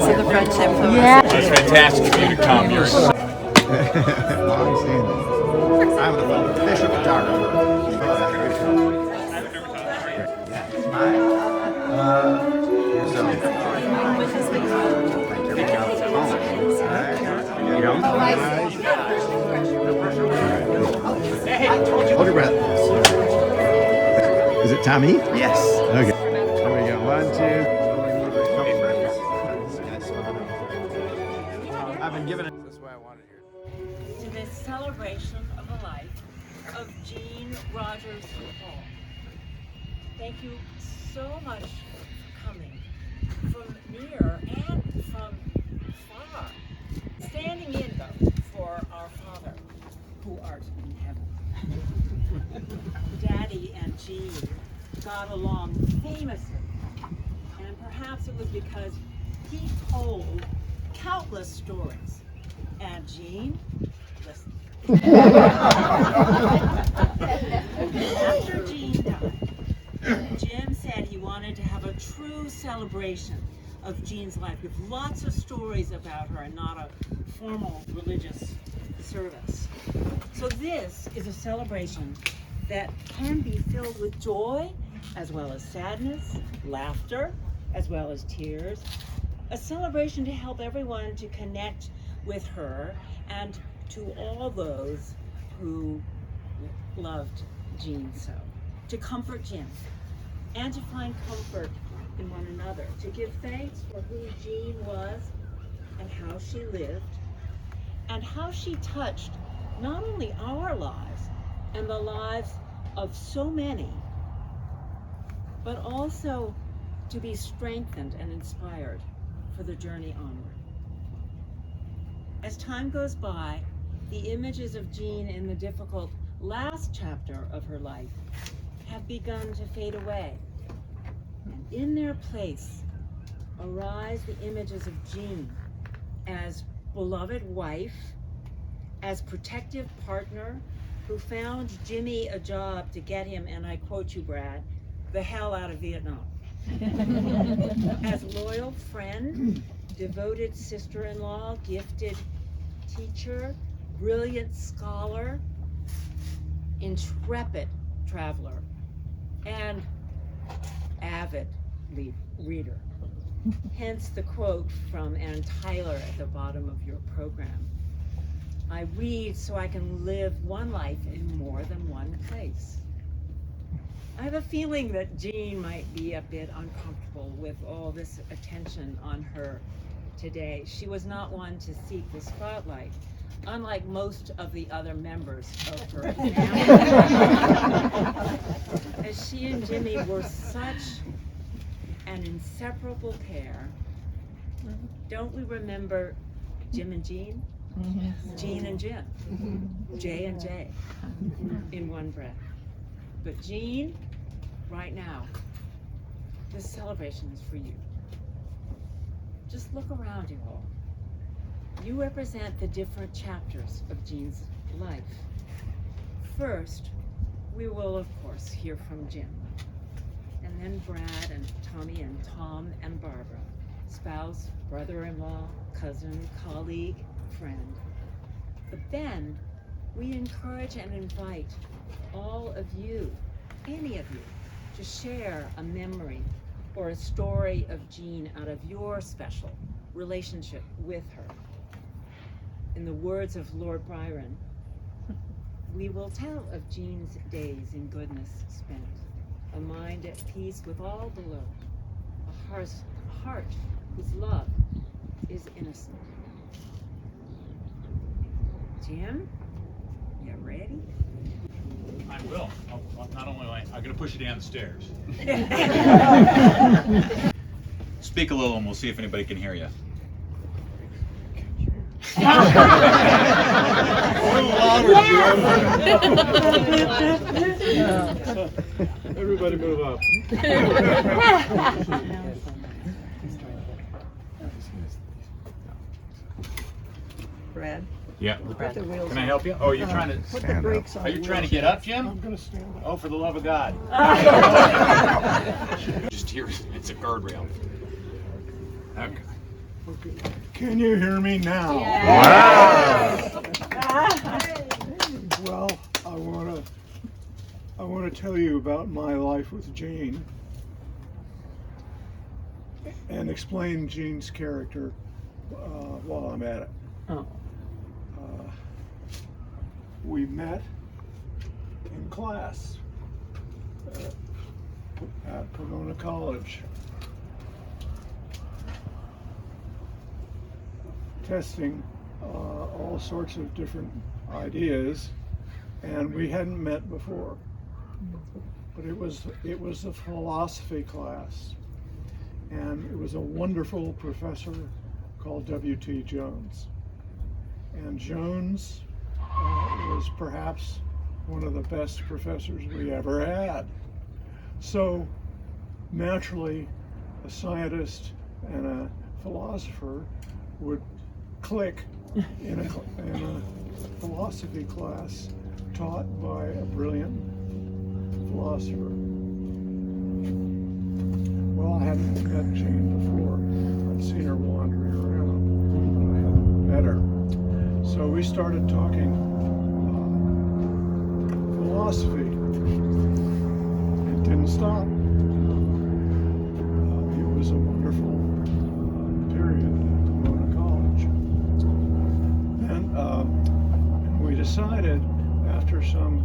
because of the friendship. Yeah. It's fantastic of you to come. You're Long standing. I'm the official photographer. Hold your breath. Is it Tommy? Yes. Okay. Here we go. 1, 2. I've been given it. That's why I wanted here. To this celebration of the life of Jean Rogers Hall. Thank you so much for coming from near and from far, standing in though for our Father who art in heaven. Daddy and Jean got along famously, and perhaps it was because he told countless stories, and Jean listened. After Jean died, Jim said he wanted to have a true celebration of Jean's life with lots of stories about her and not a formal religious service. So this is a celebration that can be filled with joy as well as sadness, laughter as well as tears. A celebration to help everyone to connect with her and to all those who loved Jean so. To comfort Jim and to find comfort in one another. To give thanks for who Jean was and how she lived and how she touched not only our lives and the lives of so many, but also to be strengthened and inspired for the journey onward. As time goes by, the images of Jean in the difficult last chapter of her life have begun to fade away. And in their place arise the images of Jean as beloved wife, as protective partner who found Jimmy a job to get him, and I quote you, Brad, the hell out of Vietnam. As loyal friend, devoted sister-in-law, gifted teacher, brilliant scholar, intrepid traveler, and avid reader. Hence the quote from Ann Tyler at the bottom of your program. I read so I can live one life in more than one place. I have a feeling that Jean might be a bit uncomfortable with all this attention on her today. She was not one to seek the spotlight, unlike most of the other members of her family. As she and Jimmy were such an inseparable pair. Don't we remember Jim and Jean? Jean and Jim, J and J, in one breath. But Jean, right now, this celebration is for you. Just look around you all. You represent the different chapters of Jean's life. First, we will of course hear from Jim, and then Brad and Tommy and Tom and Barbara, spouse, brother-in-law, cousin, colleague, friend. But then we encourage and invite all of you, any of you, to share a memory or a story of Jean out of your special relationship with her. In the words of Lord Byron, we will tell of Jean's days in goodness spent, a mind at peace with all below, a heart whose love is innocent. Jim, you ready? I will. Not only am I going to push you down the stairs. Speak a little and we'll see if anybody can hear you. Everybody move up. Brad, Yeah. put the wheels Can I on. help you? Oh, you're trying to. Put the brakes on. Are you trying to get up, Jim? I'm going to stand up. Oh, for the love of God. Just here, it's a guardrail. Okay. Okay. Can you hear me now? Well, I want to tell you about my life with Jean and explain Jean's character while I'm at it. Oh. We met in class at Pomona College, testing all sorts of different ideas, and we hadn't met before. But it was a philosophy class, and it was a wonderful professor called W.T. Jones. And Jones was perhaps one of the best professors we ever had. So naturally, a scientist and a philosopher would click in a philosophy class taught by a brilliant philosopher. Well, I hadn't met Jean before. I'd seen her wandering around, but I hadn't met her. So we started talking philosophy. It didn't stop. It was a wonderful period at Pomona College. And we decided after some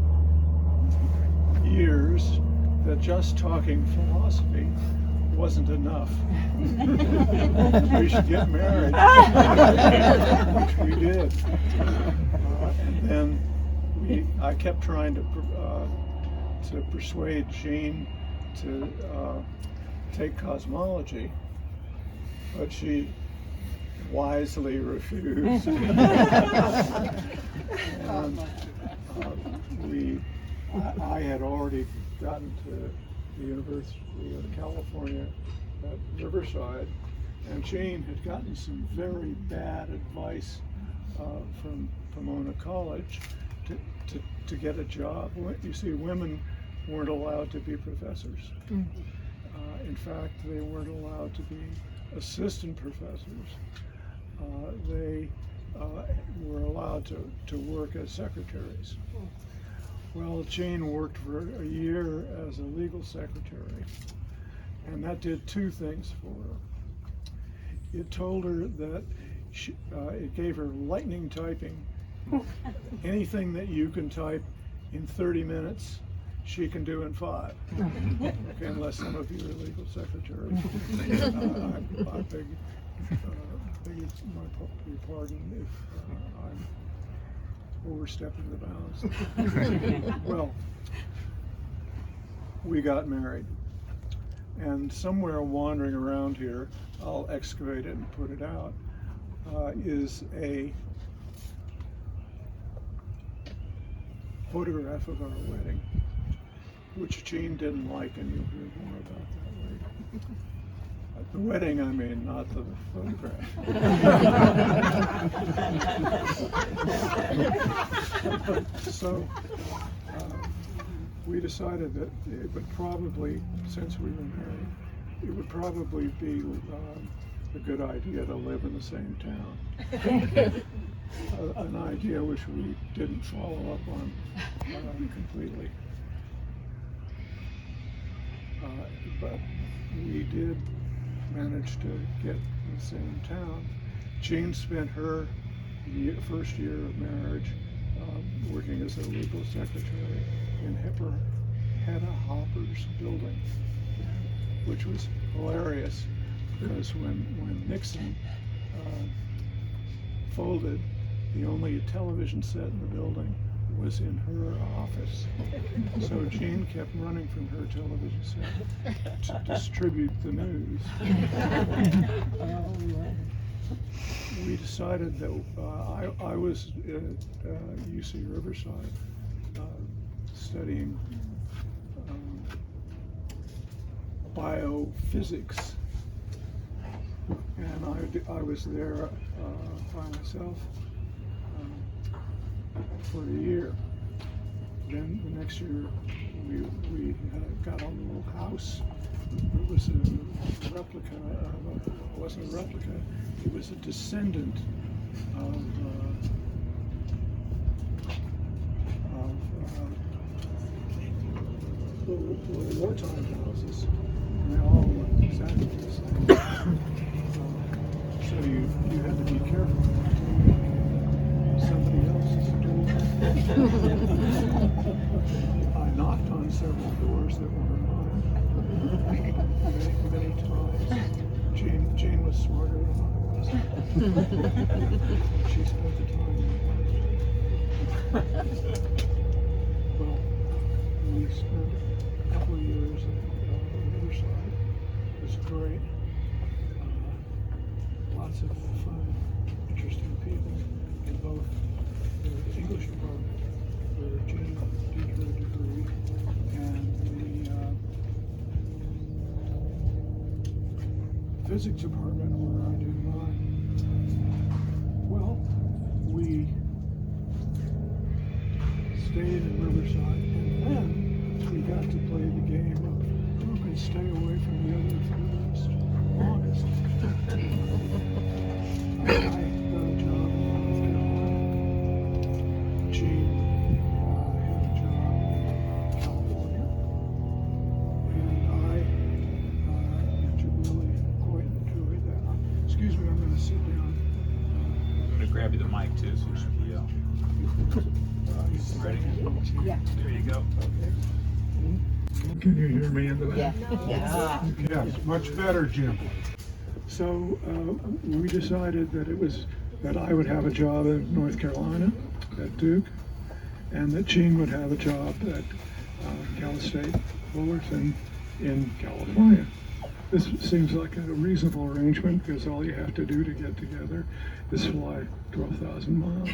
years that just talking philosophy wasn't enough. We should get married, which we did. And then I kept trying to persuade Jean to take cosmology, but she wisely refused. And I had already gotten to the University of California at Riverside, and Jean had gotten some very bad advice from Pomona College to get a job. You see, women weren't allowed to be professors. In fact, they weren't allowed to be assistant professors. They were allowed to work as secretaries. Well, Jean worked for a year as a legal secretary, and that did two things for her. It told her that it gave her lightning typing. Anything that you can type in 30 minutes, she can do in 5. Okay, unless some of you are legal secretaries. I beg your pardon if I'm overstepping the bounds. Well, we got married, and somewhere wandering around here, I'll excavate it and put it out, is a photograph of our wedding, which Jean didn't like, and you'll hear more about that later. The wedding, I mean, not the photograph. So we decided that it would probably, since we were married, it would probably be a good idea to live in the same town. An idea which we didn't follow up on completely. But we did manage to get in the same town. Jean spent her first year of marriage working as a legal secretary in Hedda Hopper's building, which was hilarious because when Nixon folded, the only television set in the building was in her office. So Jean kept running from her television set to distribute the news. We decided that I was at UC Riverside studying biophysics, and I was there by myself for a year. Then the next year we got on a little house. It was a replica of it wasn't a replica, it was a descendant of the wartime houses. And they all looked exactly the same. So you had to be careful not to somebody else's door. I knocked on several doors that were mine many times. Jane was smarter than I was. She spent the time. Well, we spent a couple of years on the other side. It was great. Lots of fun, interesting people in both the English department, where Jane did her degree, and the physics department, where I did mine. Well, we stayed in Riverside, and then we got to play the game of who can stay away from the other furthest longest. I got a job in North Carolina. Gene had a job in California, and I really quite enjoyed that. Excuse me, I'm going to sit down. I'm going to grab you the mic too, so you should yell. Ready? Yeah. There you go. Okay. Can you hear me in the back? Yeah. Yes, much better, Jim. So we decided that I would have a job in North Carolina at Duke, and that Gene would have a job at Cal State Fullerton in California. This seems like a reasonable arrangement because all you have to do to get together is fly 12,000 miles.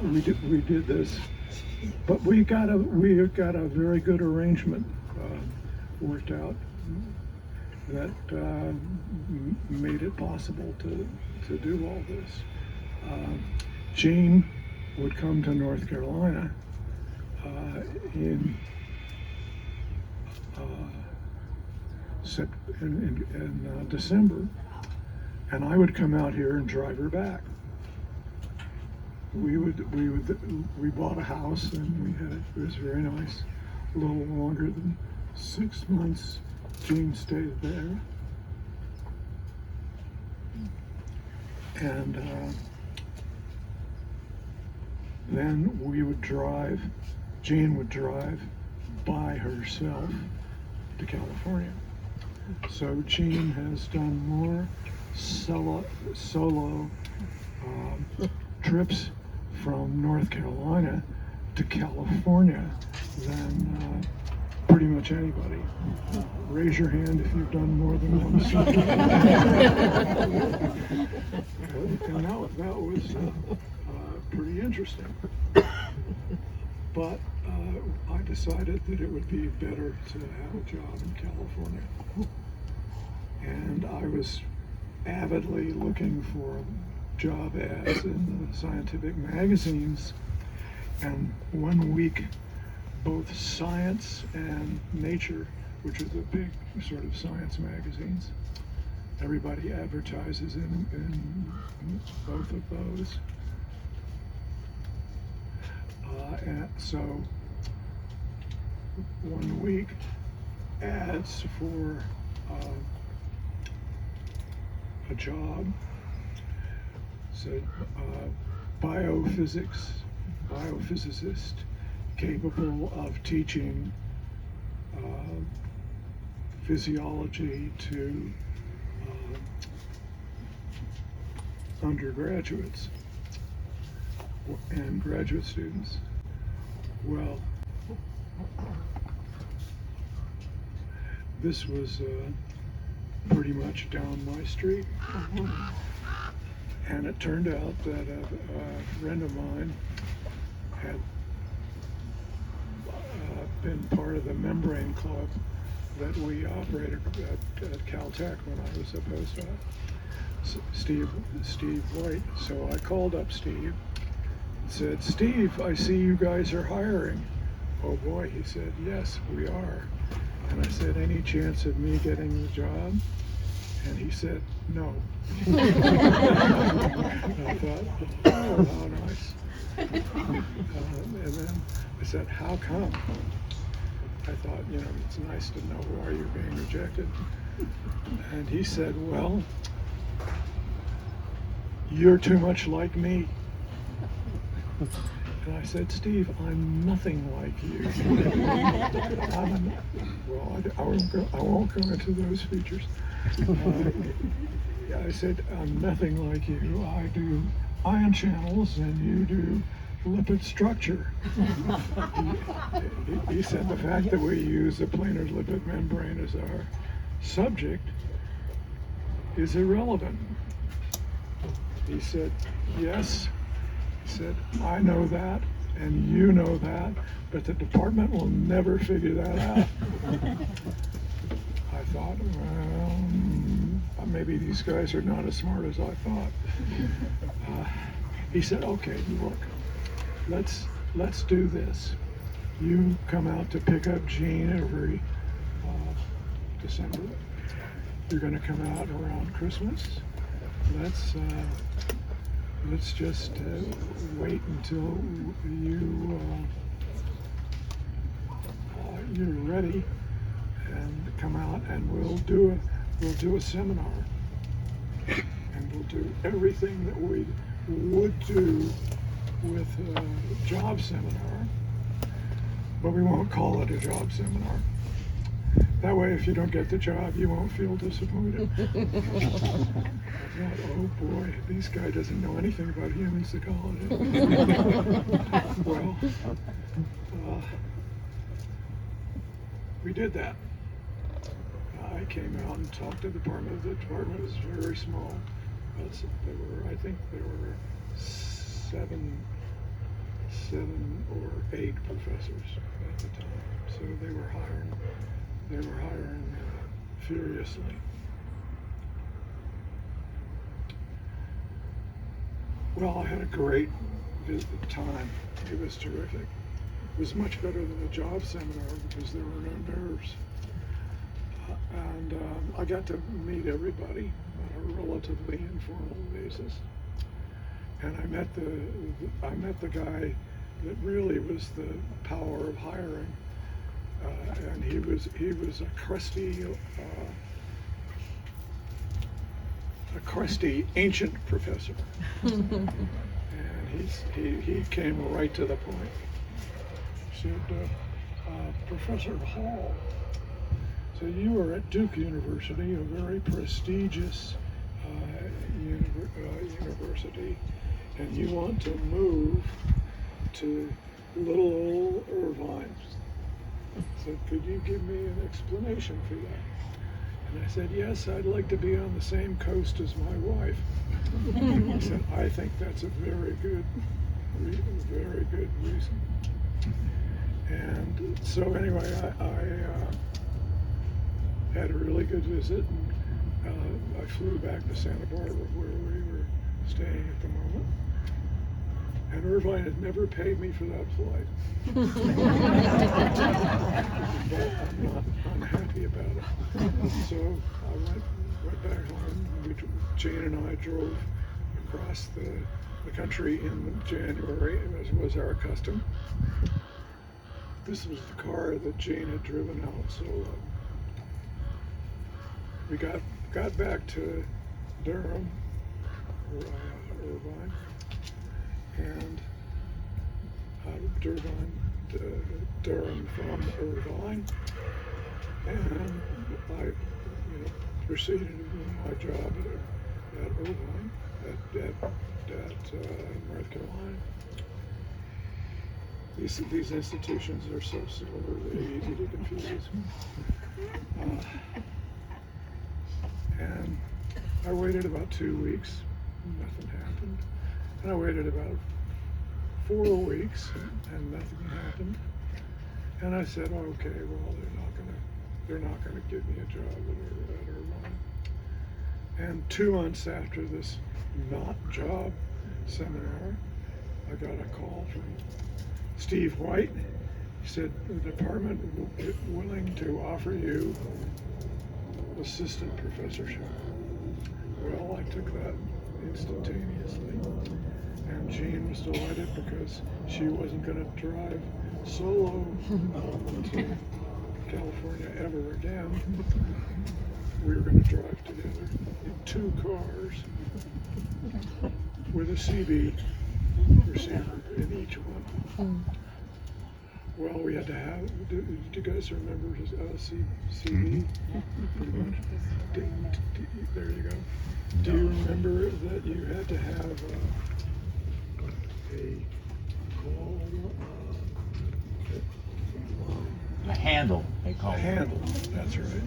We did this, but we got a very good arrangement worked out that made it possible to do all this. Gene would come to North Carolina in December, and I would come out here and drive her back. We bought a house, and it was very nice. A little longer than 6 months. Gene stayed there, and then Jane would drive by herself to California. So Gene has done more solo trips from North Carolina to California than pretty much anybody. Raise your hand if you've done more than one city. And that was pretty interesting. But I decided that it would be better to have a job in California. And I was avidly looking for job ads in the scientific magazines. And 1 week, both Science and Nature, which are the big sort of science magazines, everybody advertises in both of those. And so 1 week, ads for a job said biophysicist capable of teaching physiology to undergraduates and graduate students. Well, this was pretty much down my street. And it turned out that a friend of mine had been part of the membrane club that we operated at Caltech when I was a postdoc, Steve White. So I called up Steve and said, "Steve, I see you guys are hiring. oh boy, he said, yes, we are. And I said, any chance of me getting the job? And he said, no. And I thought, oh, how nice. And then I said, how come? I thought, it's nice to know why you're being rejected. And he said, well, you're too much like me. And I said, Steve, I'm nothing like you. I won't go into those features. I said, I'm nothing like you. I do ion channels and you do lipid structure. He said the fact that we use the planar lipid membrane as our subject is irrelevant. He said, yes. He said, I know that, and you know that, but the department will never figure that out. I thought, well, maybe these guys are not as smart as I thought. He said, okay, look, let's do this. You come out to pick up Gene every December. You're going to come out around Christmas. Let's just wait until you're ready and come out, and we'll do a seminar, and we'll do everything that we would do with a job seminar, but we won't call it a job seminar. That way, if you don't get the job, you won't feel disappointed. I thought, oh boy, this guy doesn't know anything about human psychology. Well, we did that. I came out and talked to the department. The department was very small. I think there were seven or eight professors at the time. So they were hiring furiously. Well, I had a great time. It was terrific. It was much better than a job seminar because there were no nerves. And I got to meet everybody on a relatively informal basis. And I met the guy that really was the power of hiring. And he was a crusty ancient professor. And he came right to the point. He said, Professor Hall, so you were at Duke University, a very prestigious university, and you want to move to little old Irvine. So could you give me an explanation for that? And I said, yes, I'd like to be on the same coast as my wife. He said, I think that's a very good reason. And so anyway, I had a really good visit, and I flew back to Santa Barbara where we were staying at the moment. And Irvine had never paid me for that flight. But I'm not unhappy about it. So I went back home. Jane and I drove across the country in January, as was our custom. This was the car that Jane had driven out, so we got back to Durham, Irvine, and out of Durham from Irvine, and I proceeded with my job at Irvine, at North Carolina. These institutions are so similar, they're easy to confuse. And I waited about 2 weeks, nothing happened. And I waited about 4 weeks, and nothing happened. And I said, okay, well, they're not gonna give me a job at Irvine. And 2 months after this not job seminar, I got a call from Steve White. He said, the department willing to offer you assistant professorship. Well, I took that instantaneously. And Jean was delighted because she wasn't going to drive solo to California ever again. We were going to drive together in 2 cars with a CB receiver in each one. Well, we had to have, do you guys remember his CB? Pretty much. There you go. Do you remember that you had to have a handle, they call a it. handle, that's right.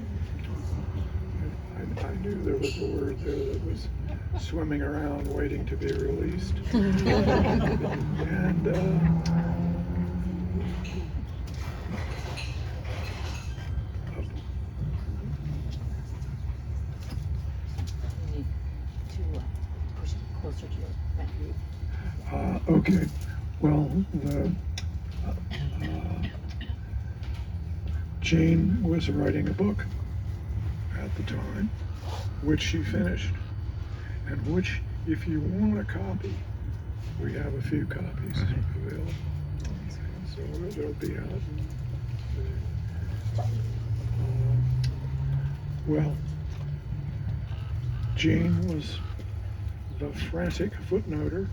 I knew there was a word there that was swimming around waiting to be released. And You need to push it closer to your back. okay, well, Jane was writing a book at the time, which she finished, and which, if you want a copy, we have a few copies available. So it'll be out. Well, Jane was the frantic footnoter,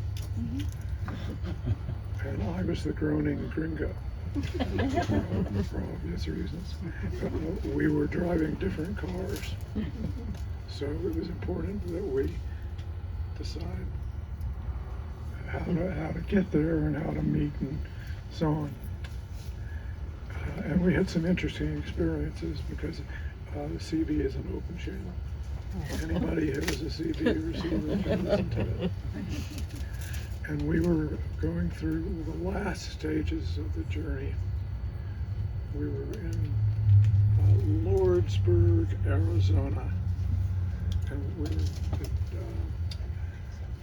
and I was the groaning gringo. For obvious reasons. We were driving different cars, so it was important that we decide how to get there and how to meet and so on. And we had some interesting experiences because the CB is an open channel. Anybody who has a CB receiver can listen to it. And we were going through the last stages of the journey. We were in Lordsburg, Arizona, and we were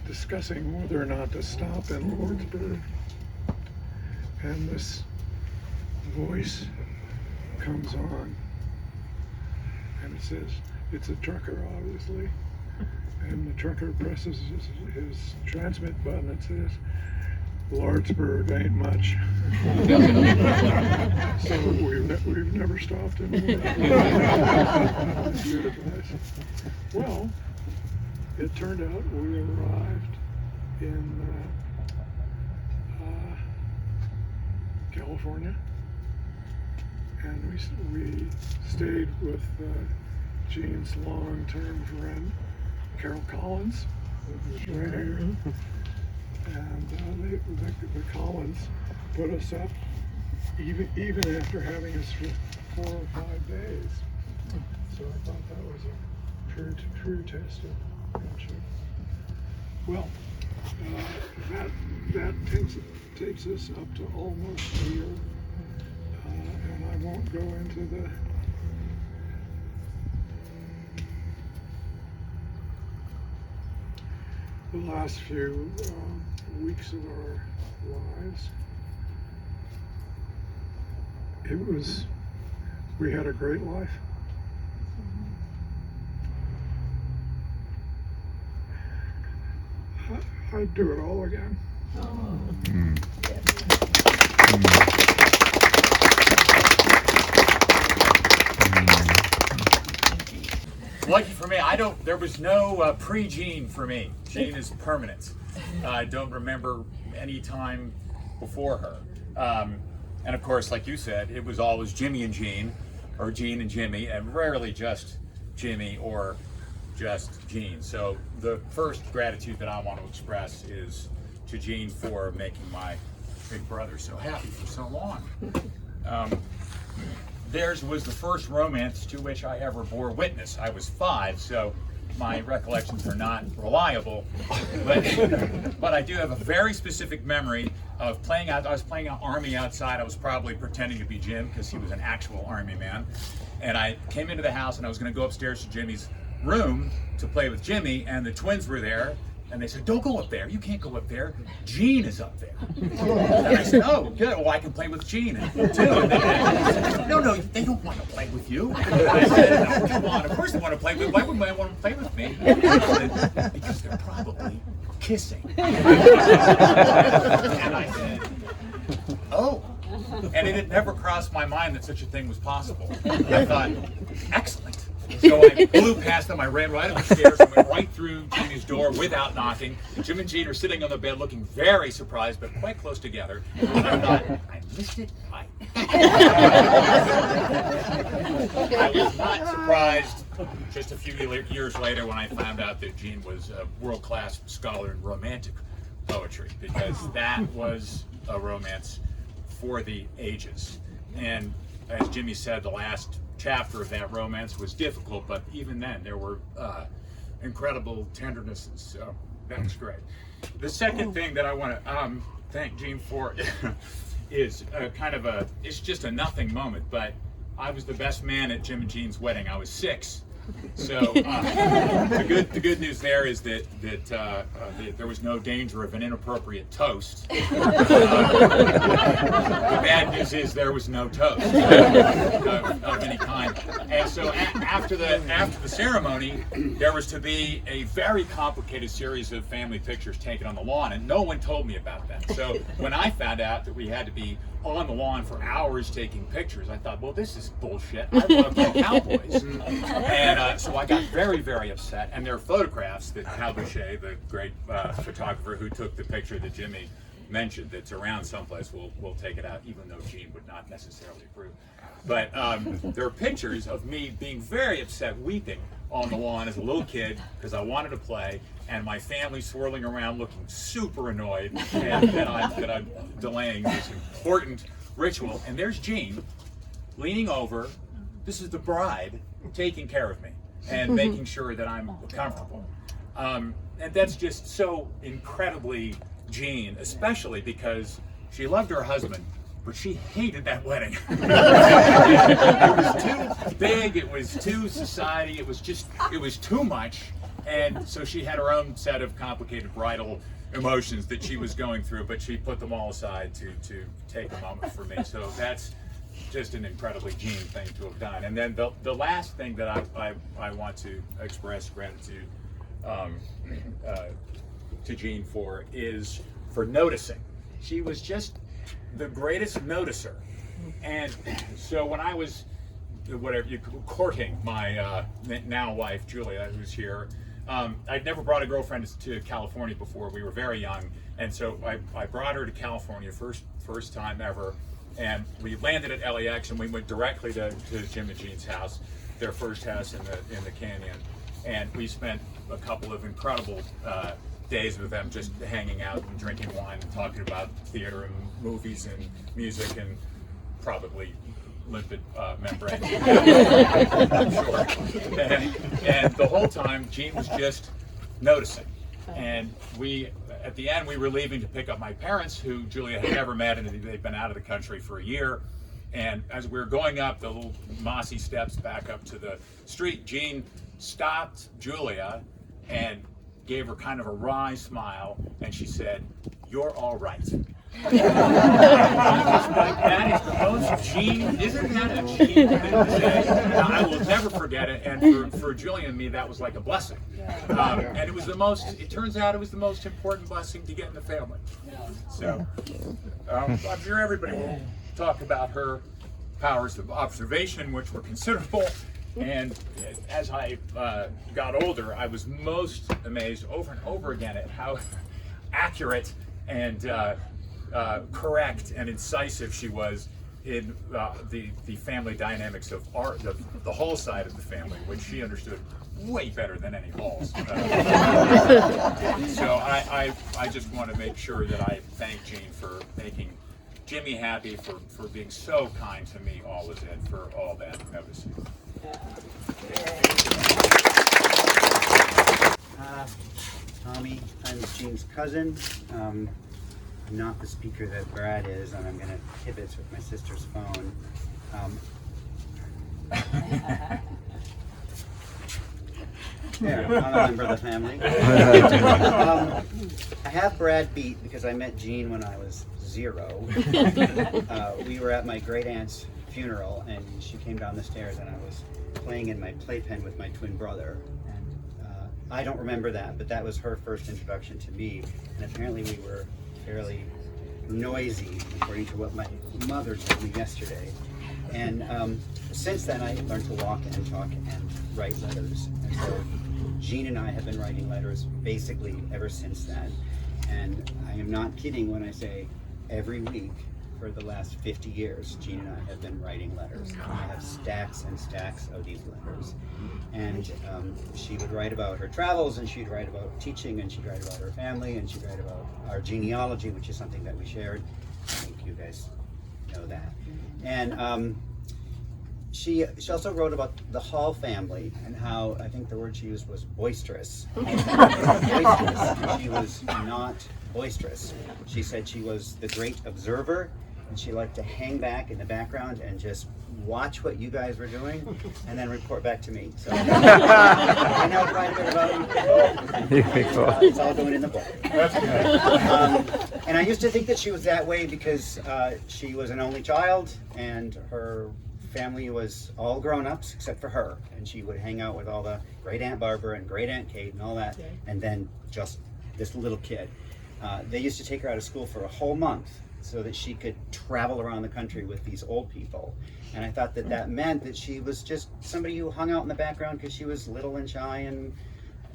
discussing whether or not to stop in Lordsburg. And this voice comes on, and it says, it's a trucker, obviously. And the trucker presses his transmit button and says, Lordsburg ain't much. So we've never stopped in Well, it turned out we arrived in California, and we stayed with Jean's long-term friend, Carol Collins, who's right here. And the Collins put us up even after having us for 4 or 5 days. So I thought that was a true test of friendship. Well, that takes us up to almost a year, and I won't go into the last few weeks of our lives. We had a great life. I'd do it all again. Lucky for me, there was no pre-Jean for me. Jean is permanent. I don't remember any time before her. And of course, like you said, it was always Jimmy and Jean, or Jean and Jimmy, and rarely just Jimmy or just Jean. So the first gratitude that I want to express is to Jean for making my big brother so happy for so long. Theirs was the first romance to which I ever bore witness. I was 5, so my recollections are not reliable, but I do have a very specific memory of playing out. I was playing out Army outside. I was probably pretending to be Jim because he was an actual Army man. And I came into the house and I was going to go upstairs to Jimmy's room to play with Jimmy, and the twins were there, And they said, don't go up there. You can't go up there. Gene is up there. And I said, oh, good. Well, I can play with Gene too. And they said, no, they don't want to play with you. And I said, no, come on. Of course they want to play with me. Why wouldn't they want to play with me? And they said, because they're probably kissing. And I said, oh. And it had never crossed my mind that such a thing was possible. I thought, excellent. So I blew past them, I ran right up the stairs, and went right through Jimmy's door without knocking. Jim and Gene are sitting on the bed looking very surprised, but quite close together. And I thought, I missed it right. I was not surprised just a few years later when I found out that Gene was a world-class scholar in romantic poetry, because that was a romance for the ages. And as Jimmy said, the last chapter of that romance was difficult, but even then there were incredible tendernesses. So that was great. The second thing that I want to thank Gene for is it's just a nothing moment, but I was the best man at Jim and Gene's wedding. I was 6. So the good news there is that there was no danger of an inappropriate toast. The bad news is there was no toast of any kind. And so after the ceremony, there was to be a very complicated series of family pictures taken on the lawn, and no one told me about that. So when I found out that we had to be on the lawn for hours taking pictures, I thought, well, this is bullshit. I love the Cowboys. And so I got very, very upset. And there are photographs that Hal Boucher, the great photographer who took the picture that Jimmy mentioned, that's around someplace, we'll take it out, even though Gene would not necessarily approve. But there are pictures of me being very upset, weeping on the lawn as a little kid because I wanted to play, and my family swirling around looking super annoyed and that I'm delaying this important ritual. And there's Gene leaning over. This is the bride taking care of me and making sure that I'm comfortable. And that's just so incredibly Gene, especially because she loved her husband, but she hated that wedding. It was too big, it was too society, it was too much. And so she had her own set of complicated bridal emotions that she was going through, but she put them all aside to take a moment for me. So that's just an incredibly Gene thing to have done. And then the last thing that I want to express gratitude to Gene for is for noticing. She was just the greatest noticer. And so when I was courting my now wife Julia, who's here, I'd never brought a girlfriend to California before. We were very young, and so I brought her to California first time ever, and we landed at LAX and we went directly to Jim and Gene's house, their first house in the canyon, and we spent a couple of incredible days with them, just hanging out and drinking wine and talking about theater and movies and music and probably limpid membrane. I'm sure. And the whole time, Gene was just noticing. And at the end, we were leaving to pick up my parents, who Julia had never met, and they'd been out of the country for a year. And as we were going up the little mossy steps back up to the street, Gene stopped Julia and gave her kind of a wry smile, and she said, "You're all right." That is the most Gene, isn't that a Gene thing to say? I will never forget it, and for Julia and me, that was like a blessing. And it turns out it was the most important blessing to get in the family. So, I'm sure everybody will talk about her powers of observation, which were considerable. And as I got older, I was most amazed over and over again at how accurate and correct and incisive she was in the family dynamics of art, the Hall side of the family, which she understood way better than any Halls. So I just want to make sure that I thank Gene for making Jimmy happy, for being so kind to me always, and for all that noticing. Tommy, I'm Gene's cousin. I'm not the speaker that Brad is, and I'm going to kibitz with my sister's phone. Yeah, I'm a member of the family. I have Brad beat because I met Jean when I was 0. We were at my great aunt's funeral, and she came down the stairs, and I was playing in my playpen with my twin brother. And I don't remember that, but that was her first introduction to me. And apparently we were fairly noisy, according to what my mother told me yesterday. And since then, I learned to walk and talk and write letters. And so Jean and I have been writing letters basically ever since then. And I am not kidding when I say every week for the last 50 years, Jean and I have been writing letters. I have stacks and stacks of these letters. And she would write about her travels, and she'd write about teaching, and she'd write about her family, and she'd write about our genealogy, which is something that we shared. I think you guys know that. And she also wrote about the Hall family and how, I think the word she used was boisterous. Boisterous. She was not boisterous. She said she was the great observer, and she liked to hang back in the background and just watch what you guys were doing and then report back to me. So I know quite a bit about you. It's all going in the book. That's good. And I used to think that she was that way because she was an only child, and her family was all grown-ups except for her, and she would hang out with all the great Aunt Barbara and great Aunt Kate and all that, and then just this little kid. They used to take her out of school for a whole month so that she could travel around the country with these old people. And I thought that that meant that she was just somebody who hung out in the background because she was little and shy,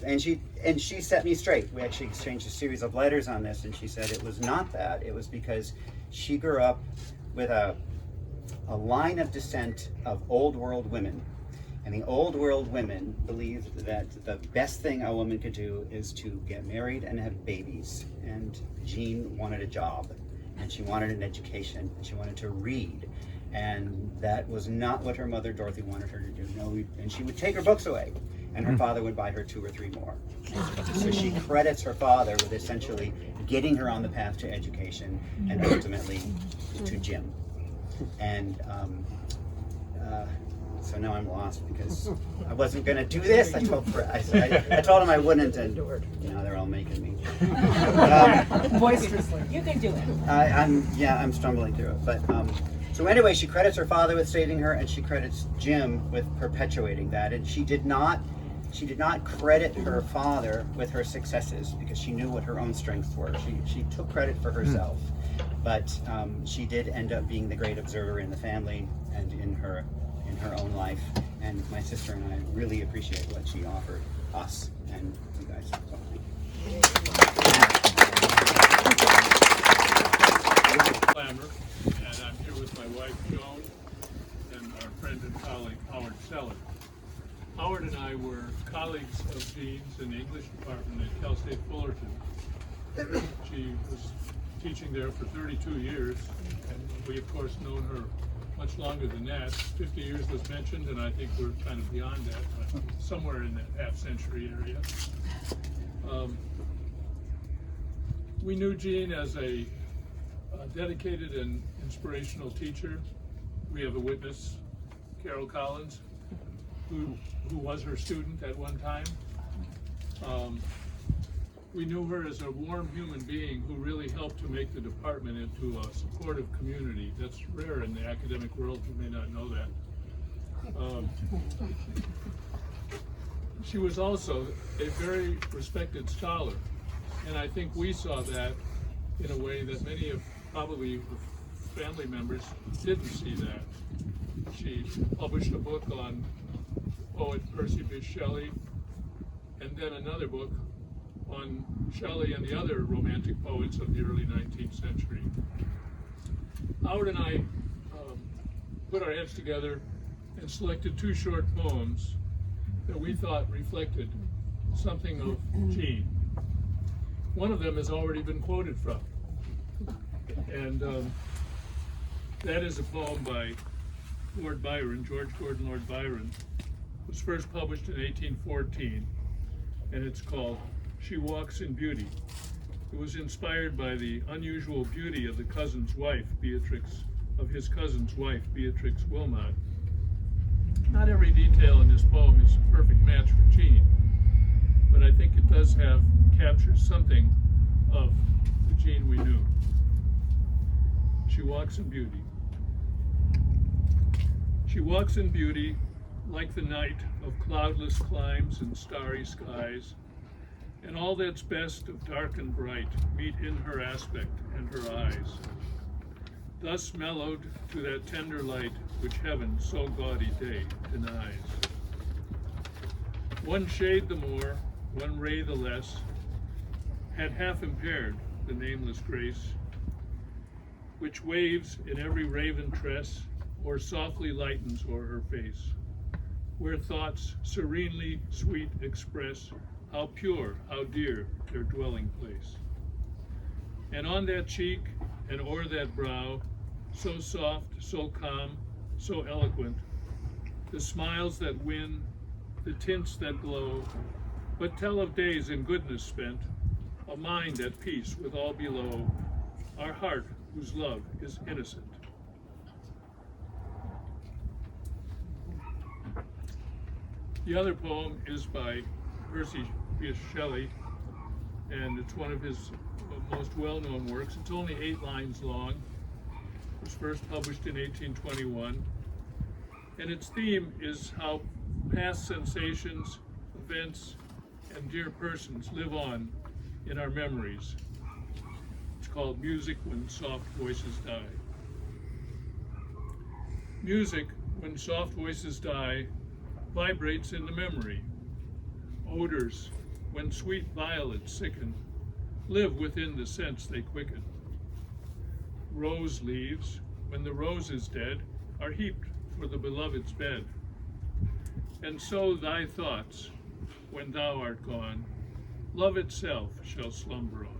and she set me straight. We actually exchanged a series of letters on this, and she said it was not that. It was because she grew up with a line of descent of old world women. And the old world women believed that the best thing a woman could do is to get married and have babies. And Jean wanted a job, and she wanted an education, and she wanted to read. And that was not what her mother Dorothy wanted her to do. No, and she would take her books away, and her father would buy her 2 or 3 more. So she credits her father with essentially getting her on the path to education and ultimately to Jim. And so now I'm lost because I wasn't going to do this. I told him I wouldn't, and they're all making me. Boisterously. You can do it. I'm stumbling through it. But so anyway, she credits her father with saving her, and she credits Jim with perpetuating that. And she did not credit her father with her successes because she knew what her own strengths were. She took credit for herself, but she did end up being the great observer in the family and in her own life. And my sister and I really appreciate what she offered us and you guys. So thank you. Clamor, and I'm here with my wife Joan and our friend and colleague Howard Seller. Howard and I were colleagues of Jean's in the English department at Cal State Fullerton. She was teaching there for 32 years, and we of course known her much longer than that. 50 years was mentioned, and I think we're kind of beyond that, but somewhere in that half-century area. We knew Jean as a dedicated and inspirational teacher. We have a witness, Carol Collins, who was her student at one time. We knew her as a warm human being who really helped to make the department into a supportive community. That's rare in the academic world, you may not know that. She was also a very respected scholar, and I think we saw that in a way that many of probably the family members didn't see that. She published a book on poet Percy Bysshe Shelley, and then another book on Shelley and the other romantic poets of the early 19th century. Howard and I put our heads together and selected 2 short poems that we thought reflected something of Jean. One of them has already been quoted from, and that is a poem by Lord Byron, George Gordon Lord Byron. It was first published in 1814, and it's called She Walks in Beauty. It was inspired by the unusual beauty of his cousin's wife, Beatrix Wilmot. Not every detail in this poem is a perfect match for Jean, but I think it does capture something of the Jean we knew. She walks in beauty. She walks in beauty like the night of cloudless climes and starry skies, and all that's best of dark and bright meet in her aspect and her eyes, thus mellowed to that tender light which heaven so gaudy day denies. One shade the more, one ray the less, had half impaired the nameless grace, which waves in every raven tress, or softly lightens o'er her face, where thoughts serenely sweet express how pure, how dear their dwelling place. And on that cheek and o'er that brow, so soft, so calm, so eloquent, the smiles that win, the tints that glow, but tell of days in goodness spent, a mind at peace with all below, our heart whose love is innocent. The other poem is by Percy Bysshe Shelley, and it's one of his most well-known works. It's only 8 lines long. It was first published in 1821, and its theme is how past sensations, events, and dear persons live on in our memories. It's called Music When Soft Voices Die. Music, when soft voices die, vibrates in the memory. Odors, when sweet violets sicken, live within the sense they quicken. Rose leaves, when the rose is dead, are heaped for the beloved's bed. And so thy thoughts, when thou art gone, love itself shall slumber on.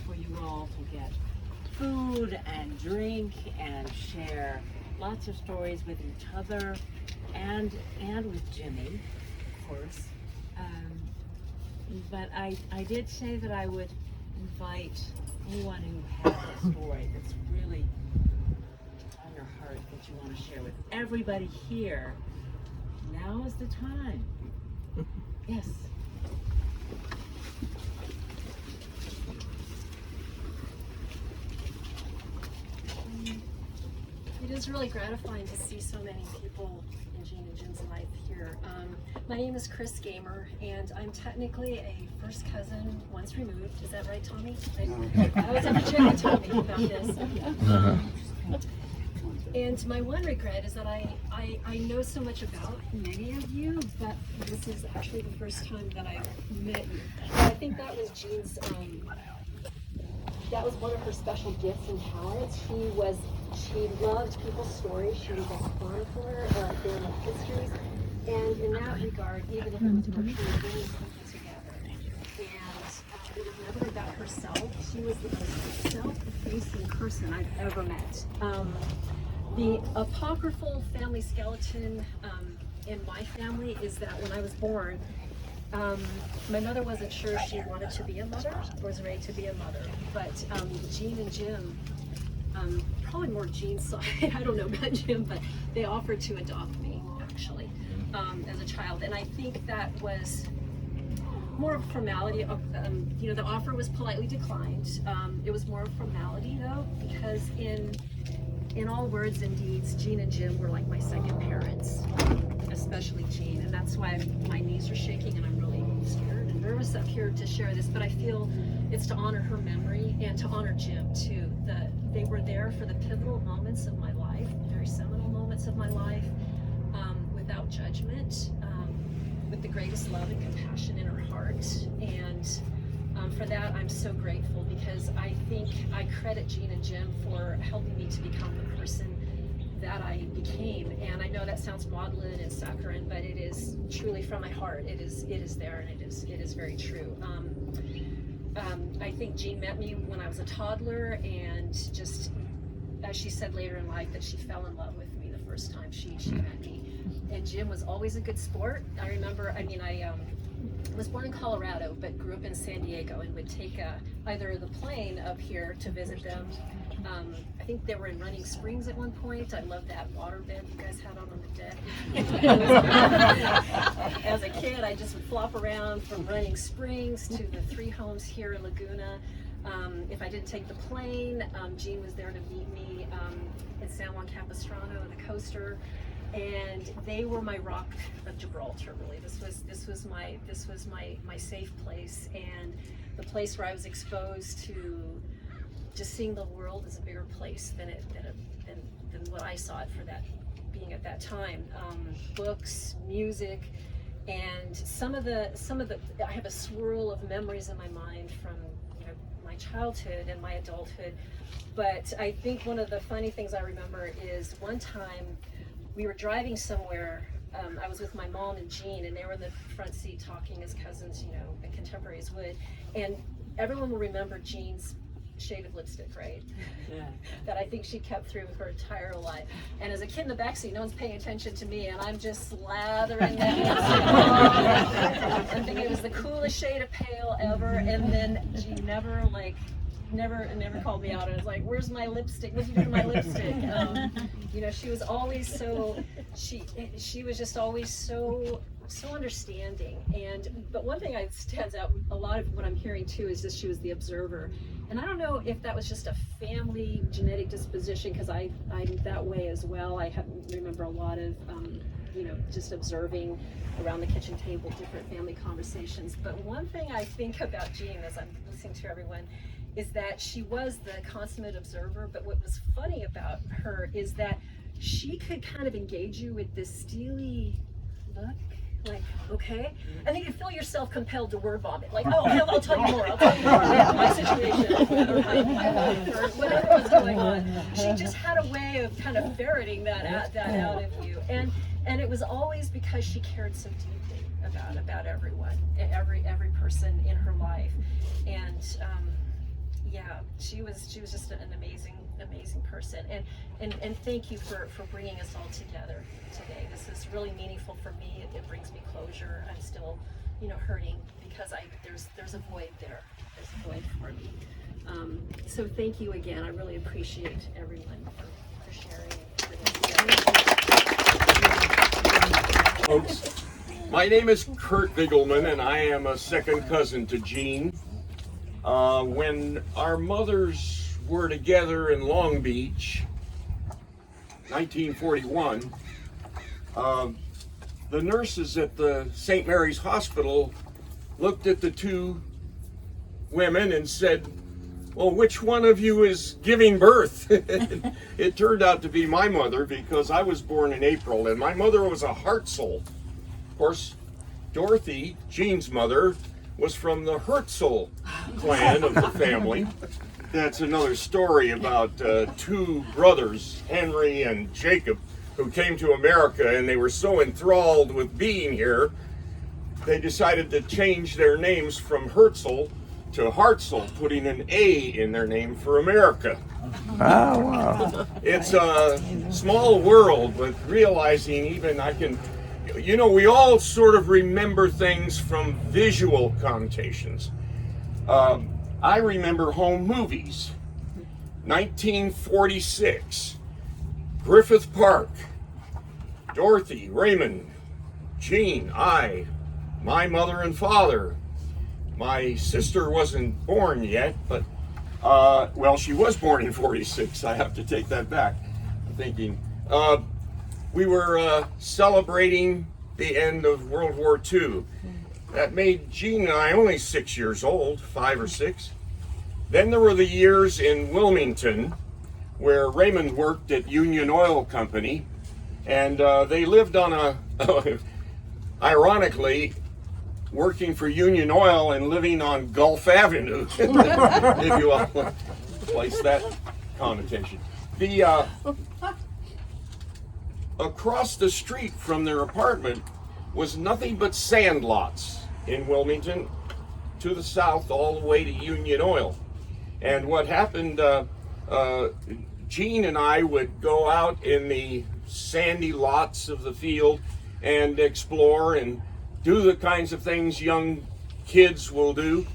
For you all to get food and drink and share lots of stories with each other and with Jimmy, of course. But I did say that I would invite anyone who has a story that's really on your heart that you want to share with everybody here. Now is the time. Yes. It is really gratifying to see so many people in Jean and Jim's life here. My name is Chris Gamer, and I'm technically a first cousin once removed. Is that right, Tommy? I was ever checking Tommy about this. And my one regret is that I know so much about many of you, but this is actually the first time that I've met you. And I think that was Jean's, that was one of her special gifts and talents. She loved people's stories. She was a chronicler of family histories. And in that regard, even if it was virtually really something together. And it was never about herself. She was the most self-effacing person I've ever met. The apocryphal family skeleton in my family is that when I was born, my mother wasn't sure she wanted to be a mother, was ready to be a mother. But Jean and Jim, probably more Jean's side, I don't know about Jim, but they offered to adopt me, actually, as a child. And I think that was more of a formality. The offer was politely declined. It was more of a formality, though, because in all words and deeds, Jean and Jim were like my second parents, especially Jean. And that's why my knees are shaking and I'm really scared and nervous up here to share this, but I feel it's to honor her memory and to honor Jim too. They were there for the pivotal moments of my life, very seminal moments of my life, without judgment, with the greatest love and compassion in her heart. And for that, I'm so grateful, because I think I credit Jean and Jim for helping me to become the person that I became. And I know that sounds maudlin and saccharine, but it is truly from my heart. It is there, and it is very true. I think Jean met me when I was a toddler, and just as she said later in life, that she fell in love with me the first time she met me. And Jim was always a good sport. I remember, I was born in Colorado, but grew up in San Diego, and would take either the plane up here to visit them, I think they were in Running Springs at one point. I love that waterbed you guys had on the deck. As a kid, I just would flop around from Running Springs to the 3 homes here in Laguna. If I didn't take the plane, Jean was there to meet me in San Juan Capistrano, the coaster, and they were my rock of Gibraltar. Really, this was my safe place, and the place where I was exposed to just seeing the world as a bigger place than what I saw it for that being at that time. Books, music, and some of the I have a swirl of memories in my mind from my childhood and my adulthood. But I think one of the funny things I remember is one time we were driving somewhere. I was with my mom and Jean, and they were in the front seat talking as cousins, and contemporaries would. And everyone will remember Jean's shaded lipstick, right? Yeah. That I think she kept through her entire life. And as a kid in the backseat, no one's paying attention to me, and I'm just slathering that. I'm thinking it was the coolest shade of pale ever. And then Jean never called me out. And was like, "Where's my lipstick? What did you do to my lipstick?" She was always so. She was just always so understanding. But one thing that stands out, a lot of what I'm hearing too, is that she was the observer. And I don't know if that was just a family genetic disposition, because I'm that way as well. I remember a lot of just observing around the kitchen table, different family conversations. But one thing I think about Jean as I'm listening to everyone is that she was the consummate observer. But what was funny about her is that she could kind of engage you with this steely look, like, okay, and then you feel yourself compelled to word vomit, like, oh, I'll tell you more, my situation, or whatever was going on. She just had a way of kind of ferreting that out of you, and it was always because she cared so deeply about everyone, every person in her life. And she was just an amazing person, and thank you for bringing us all together today. This is really meaningful for me. It brings me closure. I'm still hurting because there's a void there. There's a void for me. So thank you again. I really appreciate everyone for sharing today. Folks, my name is Kurt Vigelman, and I am a second cousin to Jean. When our mothers were together in Long Beach, 1941, the nurses at the St. Mary's Hospital looked at the two women and said, "Well, which one of you is giving birth?" It turned out to be my mother, because I was born in April, and my mother was a Hartzell. Of course, Dorothy, Jean's mother, was from the Hertzel clan of the family. That's another story about two brothers, Henry and Jacob, who came to America, and they were so enthralled with being here, they decided to change their names from Hertzel to Hartzell, putting an A in their name for America. Oh, wow. It's a small world, but realizing we all sort of remember things from visual connotations. I remember home movies. 1946, Griffith Park, Dorothy, Raymond, Jean, I, my mother and father. My sister wasn't born yet, but, she was born in 46. I have to take that back. I'm thinking. We were celebrating the end of World War II. That made Jean and I only 6 years old, 5 or 6. Then there were the years in Wilmington where Raymond worked at Union Oil Company, and they lived on ironically, working for Union Oil and living on Gulf Avenue, if you want to place that connotation. Across the street from their apartment was nothing but sand lots in Wilmington, to the south all the way to Union Oil. And what happened, Jean and I would go out in the sandy lots of the field and explore and do the kinds of things young kids will do.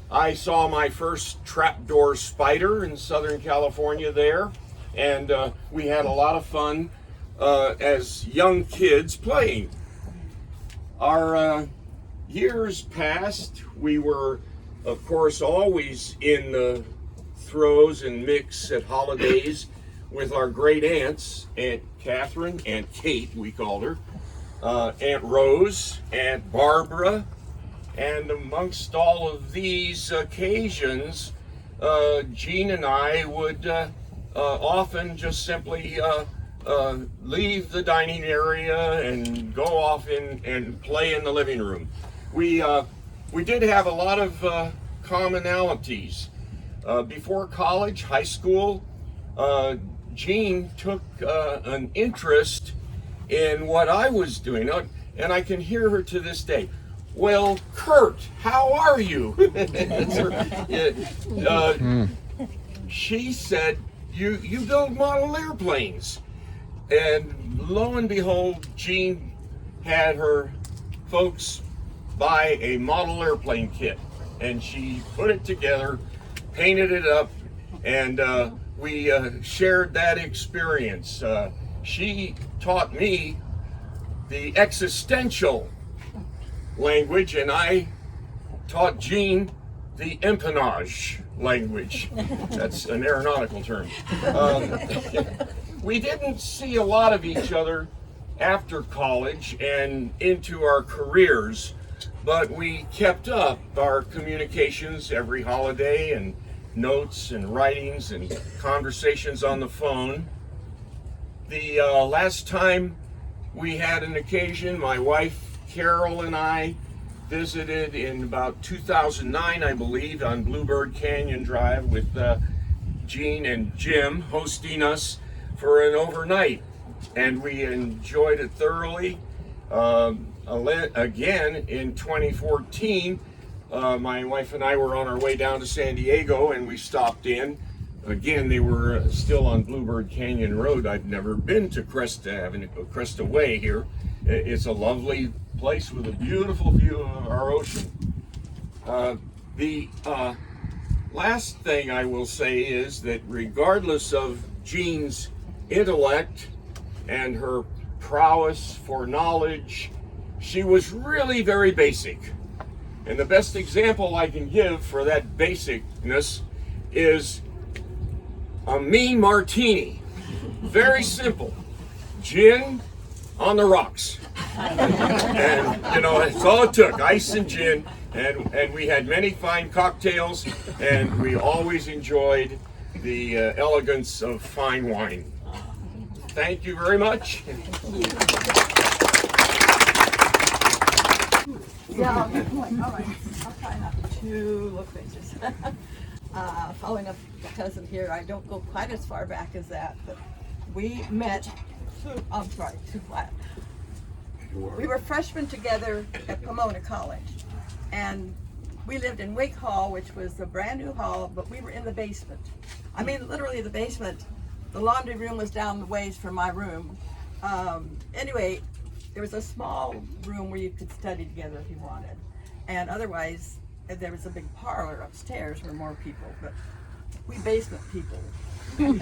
I saw my first trapdoor spider in Southern California there, and we had a lot of fun as young kids playing. Our years passed. We were, of course, always in the throes and mix at holidays with our great aunts, Aunt Catherine, Aunt Kate, we called her, Aunt Rose, Aunt Barbara, and amongst all of these occasions, Jean and I would often just simply leave the dining area and go off and play in the living room. We did have a lot of commonalities. Before college, high school, Jean took an interest in what I was doing, and I can hear her to this day. Well, Kurt, how are you? She said, you build model airplanes. And lo and behold, Jean had her folks buy a model airplane kit. And she put it together, painted it up, and we shared that experience. She taught me the existential language, and I taught Jean the empennage language. That's an aeronautical term. We didn't see a lot of each other after college and into our careers, but we kept up our communications every holiday, and notes and writings and conversations on the phone. The last time we had an occasion, my wife Carol and I visited in about 2009, I believe, on Bluebird Canyon Drive with Jean and Jim hosting us for an overnight, and we enjoyed it thoroughly. Again, in 2014, my wife and I were on our way down to San Diego, and we stopped in. Again, they were still on Bluebird Canyon Road. I'd never been to Cresta Avenue, Cresta Way here. It's a lovely place with a beautiful view of our ocean. The last thing I will say is that regardless of Jean's intellect and her prowess for knowledge, she was really very basic. And the best example I can give for that basicness is a mean martini. Very simple. Gin on the rocks. And you know, that's all it took, ice and gin. And we had many fine cocktails, and we always enjoyed the elegance of fine wine. Thank you very much. Yeah, all right. I'll try not to look faces. Following up the cousin here, I don't go quite as far back as that, but we met, I'm sorry, too flat. We were freshmen together at Pomona College, and we lived in Wake Hall, which was a brand new hall, but we were in the basement. I mean, literally the basement. The laundry room was down the ways from my room. Anyway, there was a small room where you could study together if you wanted. And otherwise, there was a big parlor upstairs where more people, but we basement people. We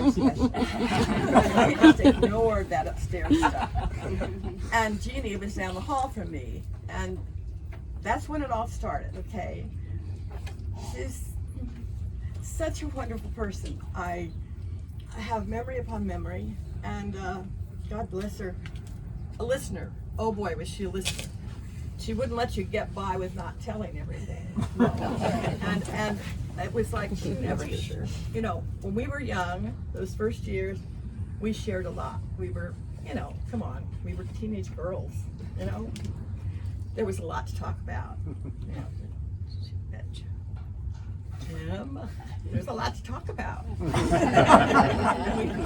just ignored that upstairs stuff. And Jeannie was down the hall from me, and that's when it all started, okay? She's such a wonderful person. I have memory upon memory, and God bless her. A listener. Oh boy, was she a listener. She wouldn't let you get by with not telling everything. And it was like she never, you know, when we were young, those first years, we shared a lot. We were, you know, come on, we were teenage girls, you know. There was a lot to talk about. You know, Jim, there's a lot to talk about.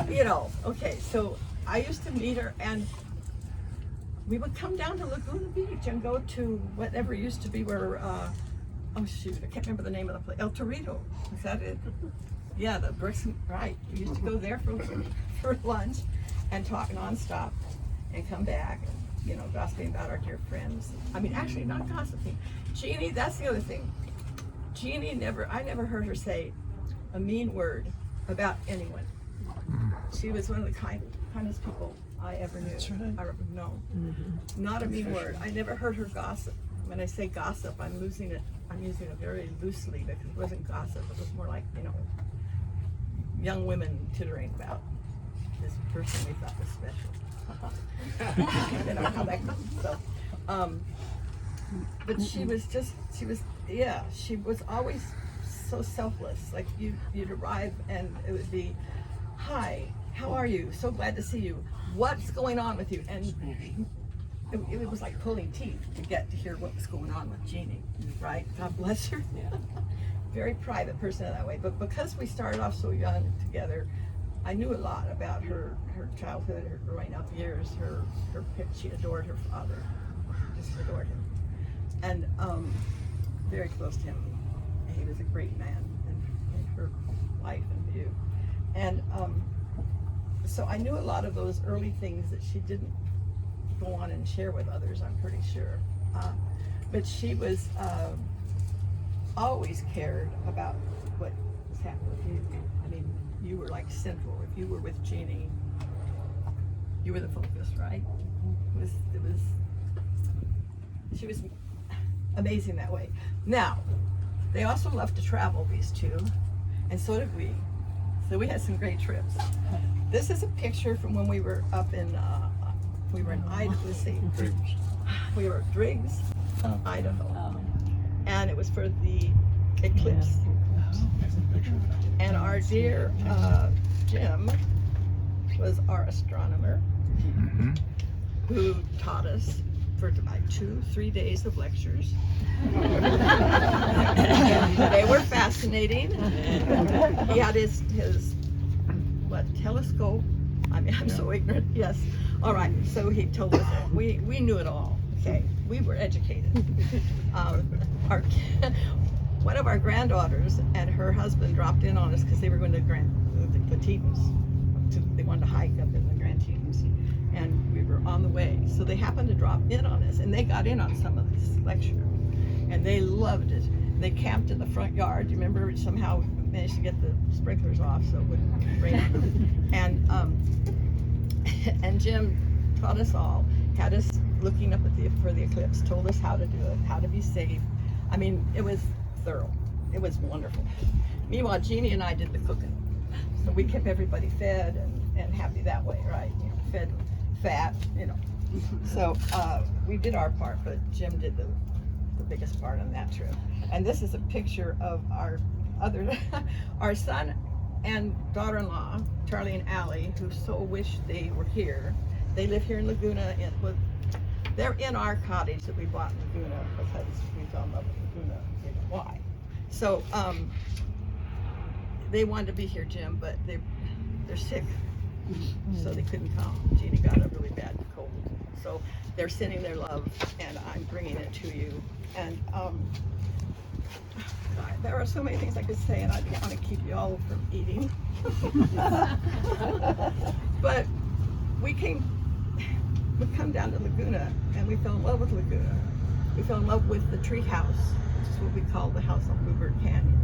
You know, okay, so I used to meet her, and we would come down to Laguna Beach and go to whatever used to be where, oh shoot, I can't remember the name of the place. El Torito, is that it? Yeah, the bricks, right. We used to go there for lunch and talk nonstop and come back and, you know, gossiping about our dear friends. I mean, actually not gossiping. Jeannie, that's the other thing. Jeannie I never heard her say a mean word about anyone. She was one of the kindest people I ever knew. That's right. I ever known. Not a mean word. I never heard her gossip. When I say gossip, I'm using it very loosely because it wasn't gossip. It was more like, you know, young women tittering about this person we thought was special. You know how that goes. So, but she was always so selfless. Like you'd arrive and it would be, hi, how are you? So glad to see you. What's going on with you? And it was like pulling teeth to get to hear what was going on with Jeannie, right? God bless her. Very private person that way. But because we started off so young together, I knew a lot about her childhood, her growing up years, she adored her father, just adored him. And very close to him. He was a great man in her life and view. And so I knew a lot of those early things that she didn't go on and share with others, I'm pretty sure. But she was always cared about what was happening with you. I mean, you were like central. If you were with Jeannie, you were the focus, right? She was amazing that way. Now, they also loved to travel, these two, and so did we. So we had some great trips. This is a picture from when we were up in, Idaho, let's see. We were at Driggs, Idaho. And it was for the eclipse. And our dear Jim was our astronomer who taught us for about 2-3 days of lectures. They were fascinating. He had his telescope. I mean, I'm so ignorant. Yes. All right. So he told us that we knew it all. Okay. We were educated. One of our granddaughters and her husband dropped in on us because they were going to the Tetons. They wanted to hike up in the Grand Tetons, and we were on the way. So they happened to drop in on us, and they got in on some of this lecture, and they loved it. They camped in the front yard. You remember? Somehow we managed to get the sprinklers off so it wouldn't rain on them. And Jim taught us all, had us looking up for the eclipse, told us how to do it, how to be safe. I mean, it was thorough. It was wonderful. Meanwhile, Jeannie and I did the cooking. So we kept everybody fed and happy that way, right? You know, fed, fat, you know. So we did our part, but Jim did the biggest part on that trip. And this is a picture of our son and daughter-in-law, Charlie and Allie, who so wish they were here. They live here in Laguna. They're in our cottage that we bought in Laguna because we fell in love with Laguna. You know why? So they wanted to be here, Jim, but they're sick, so they couldn't come. Jeannie got a really bad cold, so they're sending their love, and I'm bringing it to you. And there are so many things I could say, and I don't want to keep you all from eating. But we come down to Laguna, and we fell in love with Laguna. We fell in love with the tree house, which is what we call the house on Bluebird Canyon.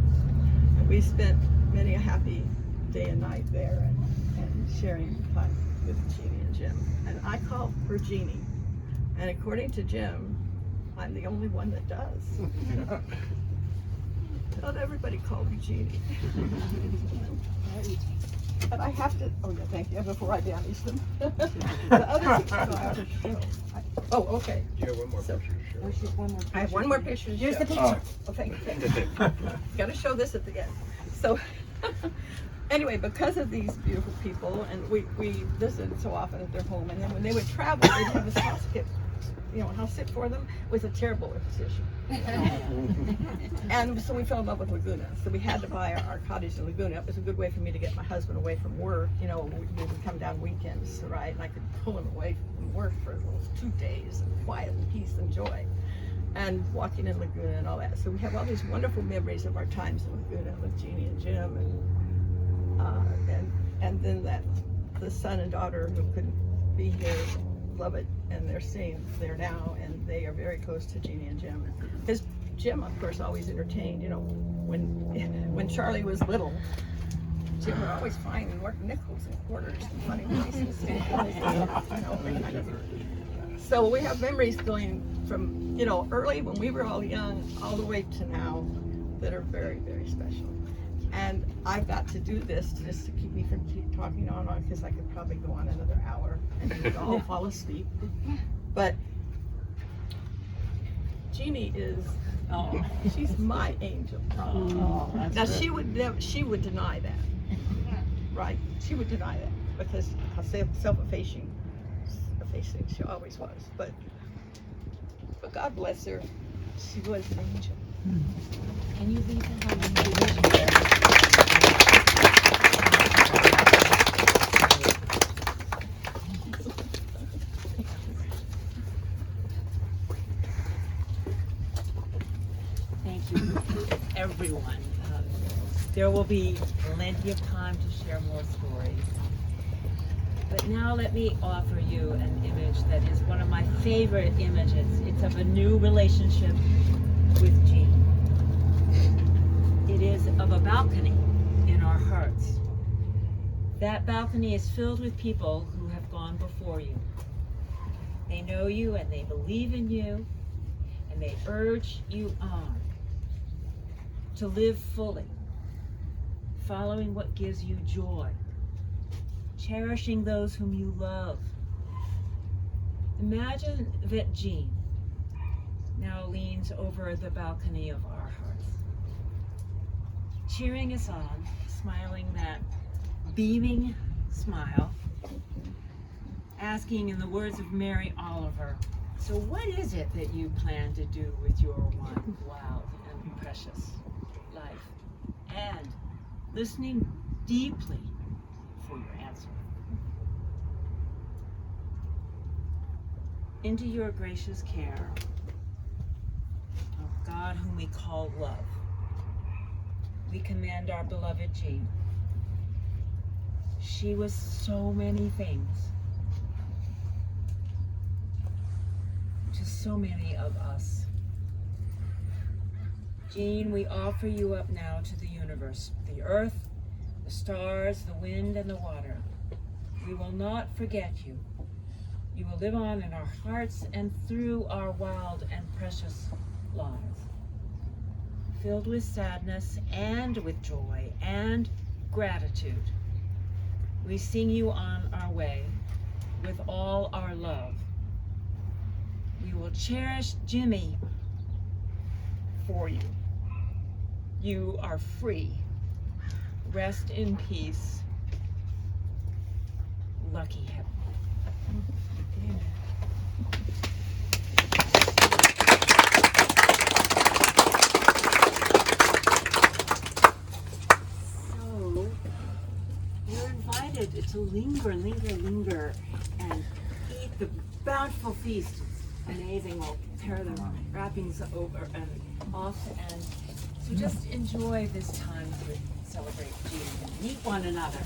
And we spent many a happy day and night there and sharing time with Jeannie and Jim. And I call her Jeannie. And according to Jim, I'm the only one that does. Not everybody called me Jeannie. And I have to, oh yeah, thank you, before I damage them. The other picture I have to show. Oh, okay. You have one more picture to show. I have one more picture to show. Here's the picture. Oh, thank you. Got to show this at the end. So, anyway, because of these beautiful people, and we visited so often at their home, and then when they would travel, they'd have this house sit for them. It was a terrible position. And so we fell in love with Laguna. So we had to buy our cottage in Laguna. It was a good way for me to get my husband away from work. You know, we would come down weekends, right? And I could pull him away from work for those 2 days of quiet and peace and joy. And walking in Laguna and all that. So we have all these wonderful memories of our times in Laguna with Jeannie and Jim, and then the son and daughter who couldn't be here love it, and they're staying there now, and they are very close to Jeannie and Jim. Jim, of course, always entertained. You know, when Charlie was little, Jim would always find and work nickels and quarters and funny places. You know, so we have memories going from, you know, early when we were all young all the way to now that are very, very special. And I've got to do this just to keep me from talking on because I could probably go on another hour and we'd all fall asleep. But Jeannie is, she's my angel. Now she would deny that, right? She would deny that because how self-effacing she always was. But God bless her, she was an angel. Can you leave the home? Thank you, everyone. There will be plenty of time to share more stories. But now let me offer you an image that is one of my favorite images. It's of a new relationship with Jean. It is of a balcony in our hearts. That balcony is filled with people who have gone before you. They know you and they believe in you, and they urge you on to live fully, following what gives you joy, cherishing those whom you love. Imagine that Jean now leans over the balcony of our hearts, cheering us on, smiling that beaming smile, asking in the words of Mary Oliver, so what is it that you plan to do with your one wild and precious life? And listening deeply for your answer. Into your gracious care of God whom we call love, we commend our beloved Jean. She was so many things to so many of us. Jean, we offer you up now to the universe, the earth, the stars, the wind, and the water. We will not forget you. You will live on in our hearts and through our wild and precious lives, filled with sadness and with joy and gratitude. We sing you on our way with all our love. We will cherish Jimmy for you. You are free. Rest in peace. Lucky heaven. So, you're invited to linger, and eat the bountiful feast. It's amazing. We'll tear the wrappings over and off, and so just enjoy this time to celebrate Jean and meet one another.